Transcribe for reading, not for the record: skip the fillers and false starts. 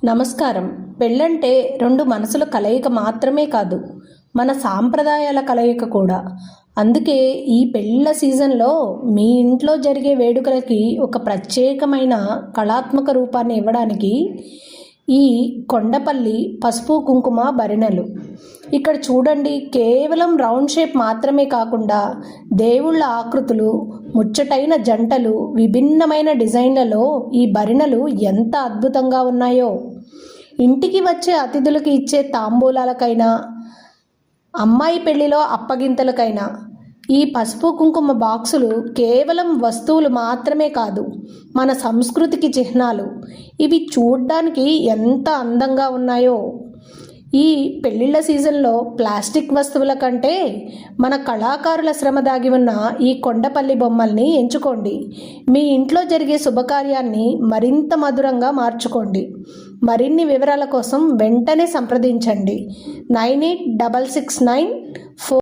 నమస్కారం. పెళ్ళంటే రెండు మనసుల కలయిక మాత్రమే కాదు, మన సాంప్రదాయాల కలయిక కూడా. అందుకే ఈ పెళ్ళిళ్ళ సీజన్లో మీ ఇంట్లో జరిగే వేడుకలకి ఒక ప్రత్యేకమైన కళాత్మక రూపాన్ని ఇవ్వడానికి ఈ కొండపల్లి పసుపు కుంకుమ భరిణెలు. ఇక్కడ చూడండి, కేవలం రౌండ్ షేప్ మాత్రమే కాకుండా దేవుళ్ళ ఆకృతులు, ముచ్చటైన జంటలు, విభిన్నమైన డిజైన్లలో ఈ భరిణెలు ఎంత అద్భుతంగా ఉన్నాయో. ఇంటికి వచ్చే అతిథులకు ఇచ్చే తాంబూలాలకైనా, అమ్మాయి పెళ్లిలో అప్పగింతలకైనా ఈ పసుపు కుంకుమ బాక్సులు కేవలం వస్తువులు మాత్రమే కాదు, మన సంస్కృతికి చిహ్నాలు. ఇవి చూడ్డానికి ఎంత అందంగా ఉన్నాయో. ఈ పెళ్ళిళ్ళ సీజన్లో ప్లాస్టిక్ వస్తువుల కంటే మన కళాకారుల శ్రమ దాగి ఉన్న ఈ కొండపల్లి బొమ్మల్ని ఎంచుకోండి. మీ ఇంట్లో జరిగే శుభకార్యాన్ని మరింత మధురంగా మార్చుకోండి. మరిన్ని వివరాల కోసం వెంటనే సంప్రదించండి 986694